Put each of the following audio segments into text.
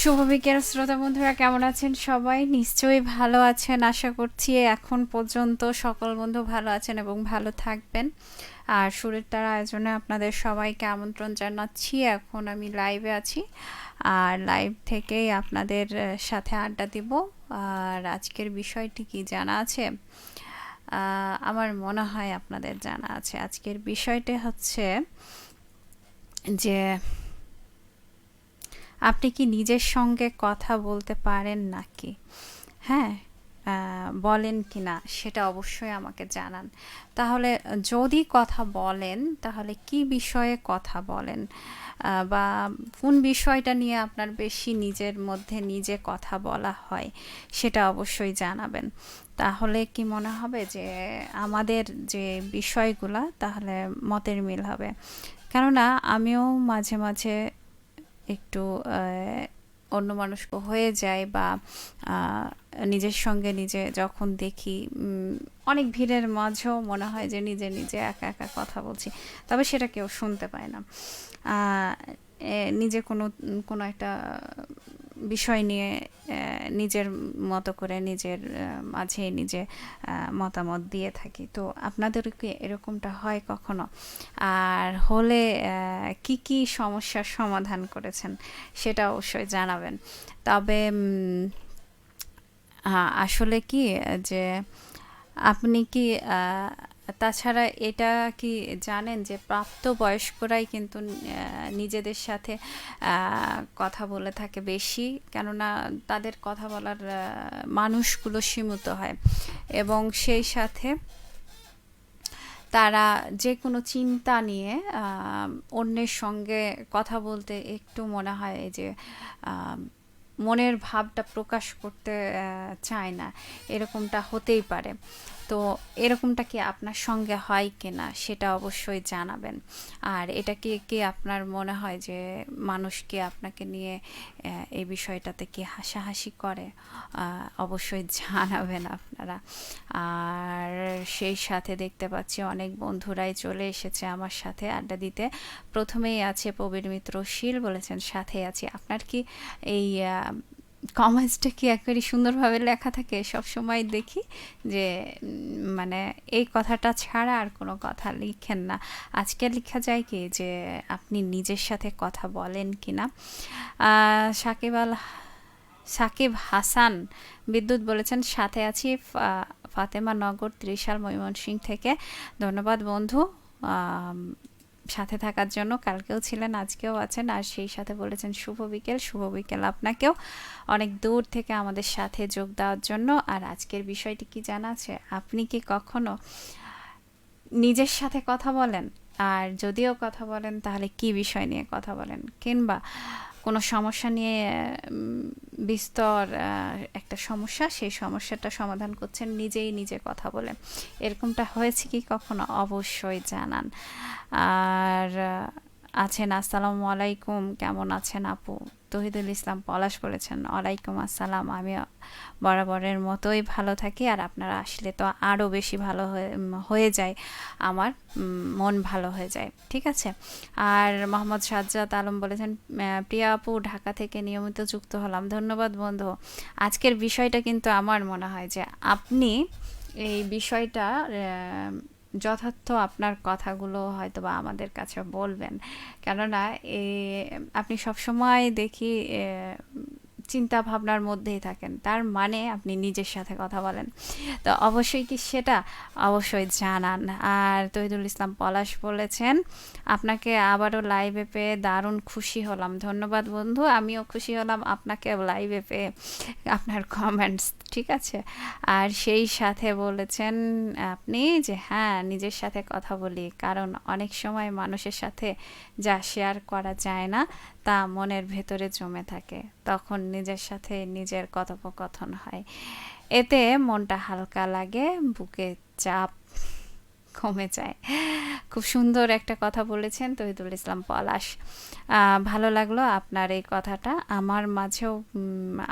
শুভ বিকেল শ্রোতা বন্ধুরা, কেমন আছেন সবাই? নিশ্চয়ই ভালো আছেন আশা করছি। এখন পর্যন্ত সকল বন্ধু ভালো আছেন এবং ভালো থাকবেন। আর সুরের তার আয়োজনে আপনাদের সবাইকে আমন্ত্রণ জানাচ্ছি। এখন আমি লাইভে আছি, আর লাইভ থেকেই আপনাদের সাথে আড্ডা দিব। আর আজকের বিষয়টি কি জানা আছে? আমার মনে হয় আপনাদের জানা আছে। আজকের বিষয়টি হচ্ছে যে আপনি কি নিজের সঙ্গে কথা বলতে পারেন নাকি? হ্যাঁ, বলেন কি না সেটা অবশ্যই আমাকে জানান। তাহলে যদি কথা বলেন তাহলে কি বিষয়ে কথা বলেন, বা কোন বিষয়টা নিয়ে আপনার বেশি নিজের মধ্যে নিজে কথা বলা হয় সেটা অবশ্যই জানাবেন। তাহলে কি মনে হবে যে আমাদের যে বিষয়গুলা তাহলে মতের মিল হবে। কেননা আমিও মাঝে মাঝে একটু অন্যমনস্ক হয়ে যায়, বা আহ, নিজের সঙ্গে নিজে যখন দেখি অনেক ভিড়ের মাঝেও মনে হয় যে নিজে নিজে একা একা কথা বলছি, তবে সেটা কেউ শুনতে পায় না। আহ, নিজে কোনো কোনো একটা বিষয় নিয়ে নিজের মতো করে নিজের মাঝে নিজে মতামত দিয়ে থাকি। তো আপনাদের কি এরকমটা হয় কখনো? আর হলে কি কি সমস্যার সমাধান করেছেন সেটা অবশ্যই জানাবেন। তবে আসলে কি যে আপনি কি তাছাড়া এটা কি জানেন যে প্রাপ্তবয়স্করাই কিন্তু নিজেদের সাথে কথা বলে থাকে বেশি, কেননা তাদের কথা বলার মানুষগুলো সীমিত হয়, এবং সেই সাথে তারা যে কোনো চিন্তা নিয়ে অন্যের সঙ্গে কথা বলতে একটু মনে হয় যে আহ, মনের ভাবটা প্রকাশ করতে চায় না। এরকমটা হতেই পারে। তো এরকমটা কি আপনার সঙ্গে হয় কিনা সেটা অবশ্যই জানাবেন। আর এটা কি কি আপনার মনে হয় যে মানুষ কি আপনাকে নিয়ে এই বিষয়টাতে কি হাসাহাসি করে? অবশ্যই জানাবেন আপনারা। আর সেই সাথে দেখতে পাচ্ছি অনেক বন্ধুরাই চলে এসেছে আমার সাথে আড্ডা দিতে। প্রথমেই আছে প্রবীর মিত্র শীল, বলেছেন সাথে আছি। আপনার কি এই কমেন্টসটা কি একেবারে সুন্দরভাবে লেখা থাকে? সব সময় দেখি যে মানে এই কথাটা ছাড়া আর কোনো কথা লিখেন না। আজকে লেখা যায় কি যে আপনি নিজের সাথে কথা বলেন কিনা। সাকিব আল সাকিব হাসান বিদ্যুৎ বলেছেন সাথে আছি। ফাতেমা নগর ত্রিশাল ময়মনসিংহ থেকে। ধন্যবাদ বন্ধু সাথে থাকার জন্য। কালকেও ছিলেন, আজকেও আছেন। আর সেই সাথে বলেছেন শুভ বিকেল। শুভ বিকেল আপনাকেও, অনেক দূর থেকে আমাদের সাথে যোগ দেওয়ার জন্য। আর আজকের বিষয়টি কি জানা আছে? আপনি কি কখনো নিজের সাথে কথা বলেন? আর যদিও কথা বলেন তাহলে কি বিষয় নিয়ে কথা বলেন? কিংবা কোনো সমস্যা নিয়ে বিস্তর একটা সমস্যা, সেই সমস্যাটা সমাধান করছেন নিজেই নিজে কথা বলে। এরকমটা হয়েছে কি কখনো? অবশ্যই জানান। আর আছেন, আসসালামু আলাইকুম, কেমন আছেন আপু? তহিদুল ইসলাম পলাশ বলেছেন ওয়ালাইকুম আসসালাম, আমি বরাবরের মতোই ভালো থাকি, আর আপনারা আসলে তো আরও বেশি ভালো হয়ে যায় আমার, মন ভালো হয়ে যায়। ঠিক আছে। আর মোহাম্মদ সাজ্জাদ আলম বলেছেন প্রিয়া আপু ঢাকা থেকে নিয়মিত যুক্ত হলাম। ধন্যবাদ বন্ধু। আজকের বিষয়টা কিন্তু আমার মনে হয় যে আপনি এই বিষয়টা যথার্থ আপনার কথাগুলো হয়তো বা আমাদের কাছে বলবেন। কেননা আপনি সবসময় দেখি চিন্তা ভাবনার মধ্যেই থাকেন, তার মানে আপনি নিজের সাথে কথা বলেন। তো অবশ্যই কি সেটা অবশ্যই জানান। আর তহিদুল ইসলাম পলাশ বলেছেন আপনাকে আবারও লাইভে পেয়ে দারুণ খুশি হলাম। ধন্যবাদ বন্ধু, আমিও খুশি হলাম আপনাকে লাইভে পেয়ে, আপনার কমেন্টস। ঠিক আছে। আর সেই সাথে বলেছেন আপনি যে হ্যাঁ, নিজের সাথে কথা বলি, কারণ অনেক সময় মানুষের সাথে যা শেয়ার করা যায় না তা মনের ভেতরে জমে থাকে, তখন নিজের সাথে নিজের কথোপকথন হয়, এতে মনটা হালকা লাগে, বুকে চাপ কমে যায়। খুব সুন্দর একটা কথা বলেছেন তহিদুল ইসলাম পলাশ। ভালো লাগলো আপনার এই কথাটা। আমার মাঝেও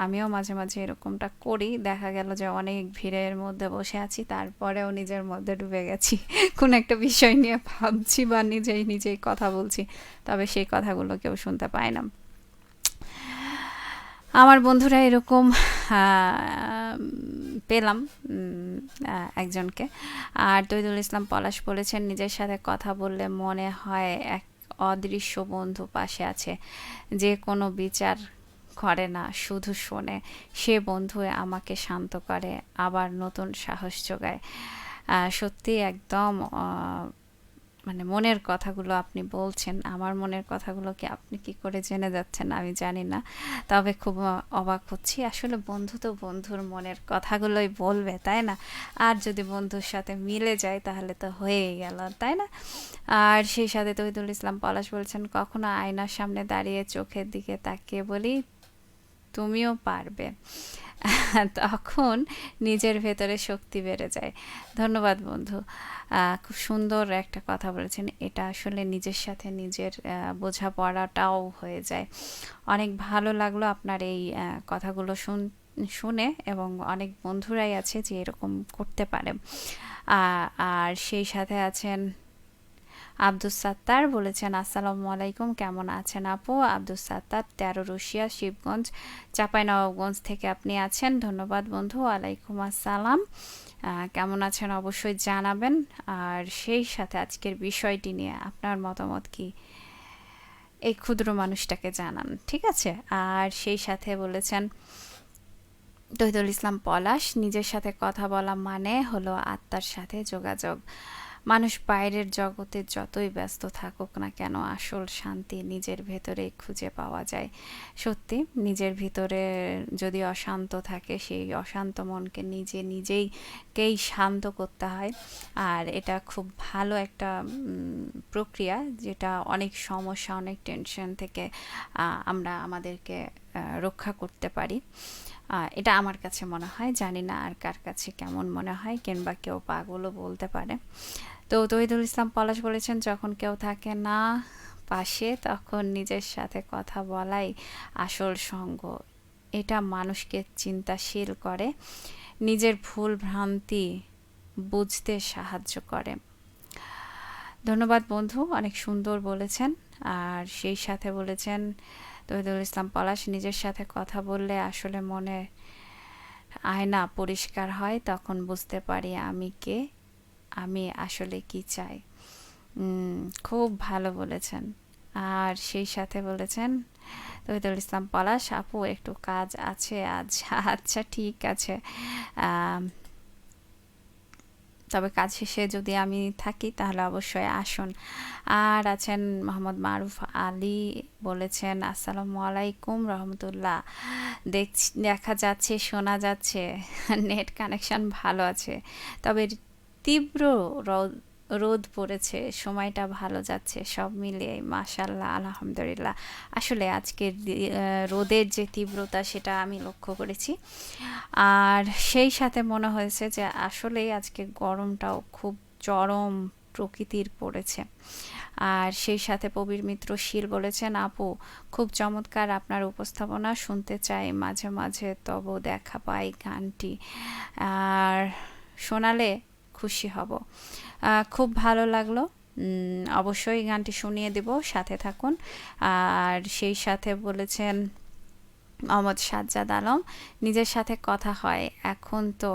আমিও মাঝে মাঝে এরকমটা করি। দেখা গেল যে অনেক ভিড়ের মধ্যে বসে আছি, তারপরেও নিজের মধ্যে ডুবে গেছি, কোন একটা বিষয় নিয়ে ভাবছি বা নিজেই নিজেই কথা বলছি, তবে সেই কথাগুলো কেউ শুনতে পায় না। আমার বন্ধুরা এরকম পেলাম একজনকে। আর তৈদুল ইসলাম পলাশ বলেছেন, নিজের সাথে কথা বললে মনে হয় এক অদৃশ্য বন্ধু পাশে আছে, যে কোনো বিচার করে না, শুধু শোনে। সে বন্ধু আমাকে শান্ত করে, আবার নতুন সাহস যোগায়। সত্যি একদম মানে মনের কথাগুলো আপনি বলছেন। আমার মনের কথাগুলো কি আপনি কি করে জেনে যাচ্ছেন আমি জানি না। তবে খুব অবাক হচ্ছি। আসলে বন্ধু তো বন্ধুর মনের কথাগুলোই বলবে, তাই না? আর যদি বন্ধুর সাথে মিলে যায় তাহলে তো হয়েই গেল, তাই না? আর সেই সাথে তহিদুল ইসলাম পলাশ বলছেন, কখনো আয়নার সামনে দাঁড়িয়ে চোখের দিকে তাকিয়ে বলি, তুমিও পারবে। তখন নিজের ভেতরে শক্তি বেড়ে যায়। ধন্যবাদ বন্ধু। খুব সুন্দর একটা কথা বলেছেন। এটা আসলে নিজের সাথে নিজের বোঝাপড়াটাও হয়ে যায়। অনেক ভালো লাগলো আপনার এই কথাগুলো শুনে, এবং অনেক বন্ধুরাই আছে যে এরকম করতে পারে। আর সেই সাথে আছেন আব্দুস সাত্তার, বলেছেন আসসালামু আলাইকুম, কেমন আছেন আপু? আব্দুস সাত্তার 13 রুশিয়া শিবগঞ্জ চাঁপাইনবাবগঞ্জ থেকে আপনি আছেন। ধন্যবাদ বন্ধু। ওয়ালাইকুম আসসালাম। কেমন আছেন অবশ্যই জানাবেন। আর সেই সাথে আজকের বিষয়টি নিয়ে আপনার মতামত কি, এই ক্ষুদ্র মানুষটাকে জানান, ঠিক আছে? আর সেই সাথে বলেছেন তহিদুল ইসলাম পলাশ, নিজের সাথে কথা বলা মানে হলো আত্মার সাথে যোগাযোগ। মানুষ বাইরের জগতে যতই ব্যস্ত থাকুক না কেন, আসল শান্তি নিজের ভেতরে খুঁজে পাওয়া যায়। সত্যি, নিজের ভিতরে যদি অশান্ত থাকে, সেই অশান্ত মনকে নিজেকেই শান্ত করতে হয়। আর এটা খুব ভালো একটা প্রক্রিয়া, যেটা অনেক সমস্যা, অনেক টেনশন থেকে আমরা আমাদেরকে রক্ষা করতে পারি। এটা আমার কাছে মনে হয়, জানি না আর কার কাছে কেমন মনে হয়, কিংবা কেউ পাগলও বলতে পারে। তো তহিদুল ইসলাম পলাশ বলেছেন, যখন কেউ থাকে না পাশে, তখন নিজের সাথে কথা বলাই আসল সঙ্গ। এটা মানুষকে চিন্তাশীল করে, নিজের ভুল ভ্রান্তি বুঝতে সাহায্য করে। ধন্যবাদ বন্ধু, অনেক সুন্দর বলেছেন। আর সেই সাথে বলেছেন তহিদুল ইসলাম পলাশ, নিজের সাথে কথা বললে আসলে মনে আয়না পরিষ্কার হয়, তখন বুঝতে পারি আমি কে, আমি আসলে কি চাই। খুব ভালো বলেছেন। আর সেই সাথে বলেছেন তহিদুল ইসলাম পলাশ, আপু একটু কাজ আছে আজ। আচ্ছা ঠিক আছে, তবে কাজ শেষে যদি আমি থাকি তাহলে অবশ্যই আসুন। আর আছেন মোহাম্মদ মারুফ আলী, বলেছেন আসসালামু আলাইকুম রহমতুল্লাহ। দেখা যাচ্ছে, শোনা যাচ্ছে, নেট কানেকশন ভালো আছে, তবে তীব্র রোদ রোদ পড়েছে, সময়টা ভালো যাচ্ছে, সব মিলিয়ে মাশাল্লাহ আলহামদুলিল্লাহ। আসলে আজকের রোদের যে তীব্রতা সেটা আমি লক্ষ্য করেছি। আর সেই সাথে মনে হয়েছে যে আসলেই আজকে গরমটাও খুব চরম প্রকৃতির পড়েছে। আর সেই সাথে প্রবীর মিত্র শীল বলেছেন, আপু খুব চমৎকার আপনার উপস্থাপনা, শুনতে চাই মাঝে মাঝে তব দেখা পাই গানটি, আর শোনালে খুশি হব। খুব ভালো লাগলো। অবশ্যই গানটি শুনিয়ে দেব, সাথে থাকুন। আর সেই সাথে বলেছেন মোহাম্মদ সাজ্জাদ আলম, নিজের সাথে কথা হয়, এখন তো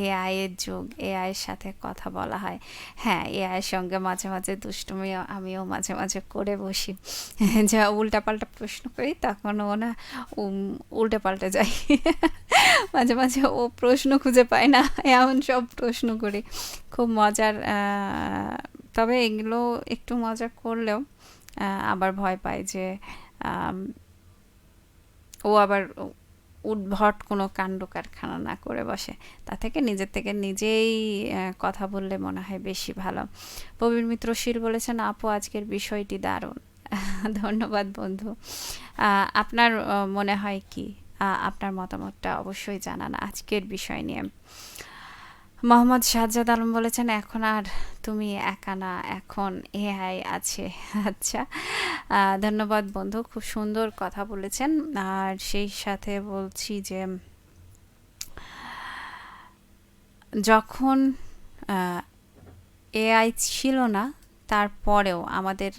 এআই এর যুগ, এআই এর সাথে কথা বলা হয়। হ্যাঁ, এআই এর সঙ্গে মাঝে মাঝে দুষ্টুমি আমিও মাঝে মাঝে করে বসি। যা উল্টাপাল্টা প্রশ্ন করি, তখন ও না উল্টে পাল্টে যায়। মাঝে মাঝে ও প্রশ্ন খুঁজে পায় না, এমন সব প্রশ্ন করি। খুব মজার। তবে এগুলো একটু মজা করলেও আবার ভয় পায় যে ও আবার উদ্ভট কোনো কাণ্ড কারখানা না করে বসে। তা থেকে নিজেই কথা বললে মনে হয় বেশি ভালো। প্রবীর মিত্র শীল বলেছেন, আপু আজকের বিষয়টি দারুণ। ধন্যবাদ বন্ধু। আপনার মনে হয় কি? আপনার মতামতটা অবশ্যই জানান আজকের বিষয় নিয়ে। মোহাম্মদ সাজ্জাদ আলম বলেছেন, এখন আর তুমি একা না, এখন এআই আছে। আচ্ছা, ধন্যবাদ বন্ধু, খুব সুন্দর কথা বলেছেন। আর সেই সাথে বলছি যে যখন এআই ছিল না, তারপরেও আমাদের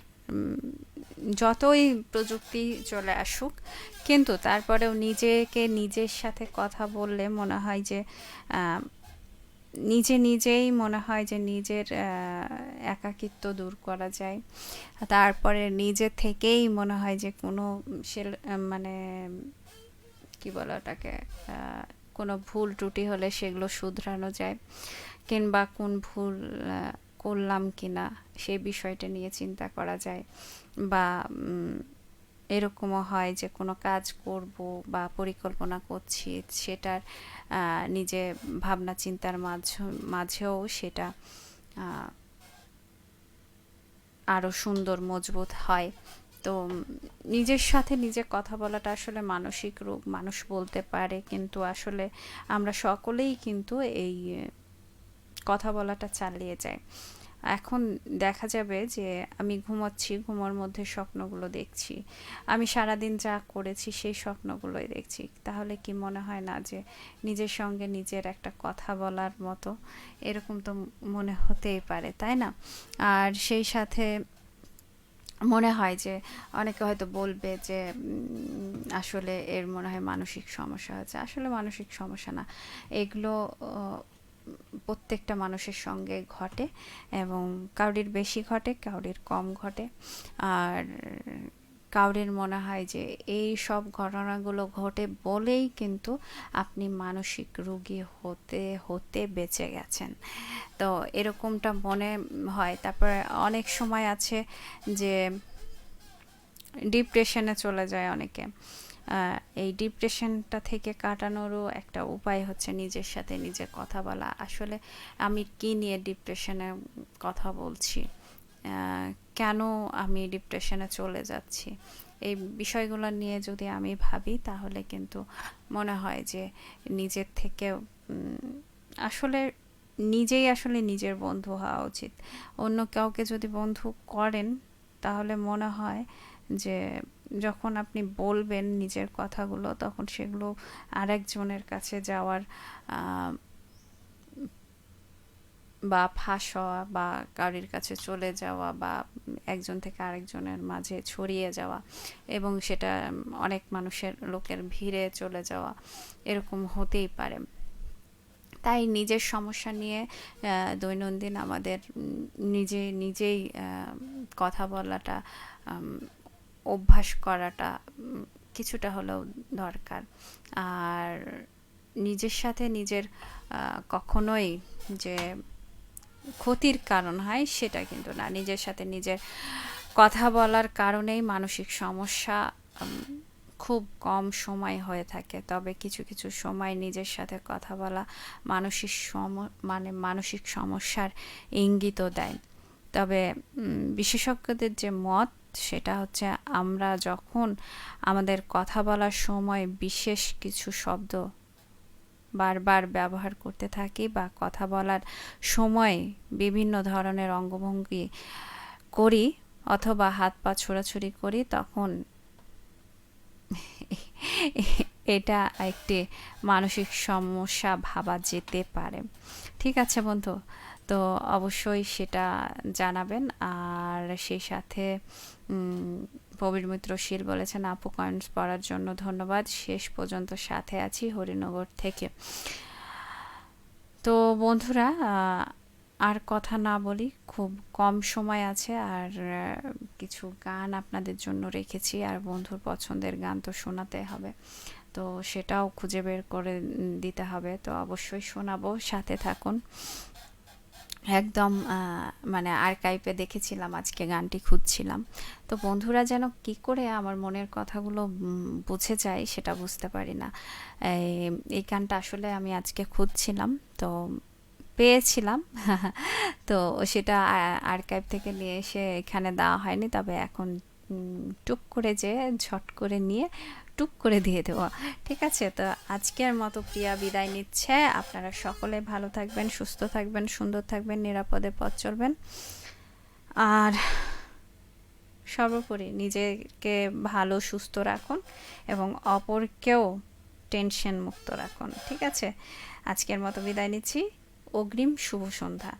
যতই প্রযুক্তি চলে আসুক, কিন্তু তারপরেও নিজেকে নিজের সাথে কথা বললে মনে হয় যে আহ, নিজেই মনে হয় যে নিজের একাকিত্ব দূর করা যায়। তারপরে নিজে থেকেই মনে হয় যে কোনো সে মানে কি বলে ওটাকে, আহ, কোনো ভুল ত্রুটি হলে সেগুলো শুধরানো যায়, কিংবা কোন ভুল করলাম কিনা সেই বিষয়টা নিয়ে চিন্তা করা যায়। বা এরকমও হয় যে কোনো কাজ করব বা পরিকল্পনা করছি, সেটার নিজে ভাবনা চিন্তার মাঝেও সেটা আহ, আরো সুন্দর মজবুত হয়। তো নিজের সাথে নিজে কথা বলাটা আসলে মানসিক রোগ মানুষ বলতে পারে, কিন্তু আসলে আমরা সকলেই কিন্তু এই কথা বলাটা চালিয়ে যায়। এখন দেখা যাবে যে আমি ঘুমাচ্ছি, ঘুমের মধ্যে স্বপ্নগুলো দেখছি, আমি সারাদিন যা করেছি সেই স্বপ্নগুলোই দেখছি। তাহলে কি মনে হয় না যে নিজের সঙ্গে নিজের একটা কথা বলার মতো? এরকম তো মনে হতেই পারে, তাই না? আর সেই সাথে মনে হয় যে অনেকে হয়তো বলবে যে আসলে এর মনে হয় মানসিক সমস্যা আছে। আসলে মানসিক সমস্যা না, এগুলো প্রত্যেকটা মানুষের সঙ্গে ঘটে, এবং কাউরির বেশি ঘটে, কাউরির কম ঘটে। আর কাউরির মনে হয় যে এই সব ঘটনাগুলো ঘটে বলেই কিন্তু আপনি মানসিক রোগী হতে হতে বেঁচে গেছেন। তো এরকমটা মনে হয়। তারপরে অনেক সময় আছে যে ডিপ্রেশনে চলে যায় অনেকে। এই ডিপ্রেশনটা থেকে কাটানোরও একটা উপায় হচ্ছে নিজের সাথে নিজে কথা বলা। আসলে আমি কি নিয়ে ডিপ্রেশনে কথা বলছি, কেন আমি ডিপ্রেশনে চলে যাচ্ছি, এই বিষয়গুলো নিয়ে যদি আমি ভাবি, তাহলে কিন্তু মনে হয় যে নিজের থেকে আসলে আসলে নিজের বন্ধু হওয়া উচিত। অন্য কাউকে যদি বন্ধু করেন, তাহলে মনে হয় যে যখন আপনি বলবেন নিজের কথাগুলো, তখন সেগুলো আরেকজনের কাছে যাওয়ার আহ, বা ফাঁস হওয়া, বা কারোর কাছে চলে যাওয়া, বা একজন থেকে আরেকজনের মাঝে ছড়িয়ে যাওয়া, এবং সেটা অনেক মানুষের লোকের ভিড়ে চলে যাওয়া, এরকম হতেই পারে। তাই নিজের সমস্যা নিয়ে দৈনন্দিন আমাদের নিজেই কথা বলাটা, অভ্যাস করাটা কিছুটা হলেও দরকার। আর নিজের সাথে নিজের কখনোই যে ক্ষতির কারণ হয় সেটা কিন্তু না। নিজের সাথে নিজের কথা বলার কারণেই মানসিক সমস্যা খুব কম সময় হয়ে থাকে। তবে কিছু কিছু সময় নিজের সাথে কথা বলা মানসিক সমস্যার ইঙ্গিতও দেয়। তবে বিশেষজ্ঞদের যে মত, সেটা হচ্ছে আমরা যখন আমাদের কথা বলার সময় বিশেষ কিছু শব্দ বারবার ব্যবহার করতে থাকি, বা কথা বলার সময় বিভিন্ন ধরনের অঙ্গভঙ্গি করি, অথবা হাত পা ছোড়াছুড়ি করি, তখন এটা একটি মানসিক সমস্যা ভাবা যেতে পারে। ঠিক আছে বন্ধু, তো অবশ্যই সেটা জানাবেন। আর সেই সাথে প্রবীর মিত্র শীল বলেছেন, আপু কমেন্টস পড়ার জন্য ধন্যবাদ, শেষ পর্যন্ত সাথে আছি হরিনগর থেকে। তো বন্ধুরা, আর কথা না বলি, খুব কম সময় আছে, আর কিছু গান আপনাদের জন্য রেখেছি, আর বন্ধুর পছন্দের গান তো শোনাতে হবে, তো সেটাও খুঁজে বের করে দিতে হবে। তো অবশ্যই শোনাবো, সাথে থাকুন। একদম মানে আর্কাইভে দেখেছিলাম, আজকে গানটি খুঁজছিলাম। তো বন্ধুরা যেন কি করে আমার মনের কথাগুলো বুঝে যায় সেটা বুঝতে পারি না। এই গানটা আসলে আমি আজকে খুঁজছিলাম, তো পেয়েছিলাম। তো সেটা আর্কাইভ থেকে নিয়ে এসে এখানে দেওয়া হয়নি, তবে এখন টুক করে যে ঝট করে নিয়ে টুক করে দিয়ে দেওয়া। ঠিক আছে, তো আজকের মতো প্রিয়া বিদায় নিচ্ছে। আপনারা সকলে ভালো থাকবেন, সুস্থ থাকবেন, সুন্দর থাকবেন, নিরাপদে পথ চলবেন, আর সর্বোপরি নিজেকে ভালো সুস্থ রাখুন, এবং অপরকেও টেনশন মুক্ত রাখুন। ঠিক আছে, আজকের মতো বিদায় নিচ্ছি। অগ্রিম শুভ সন্ধ্যা।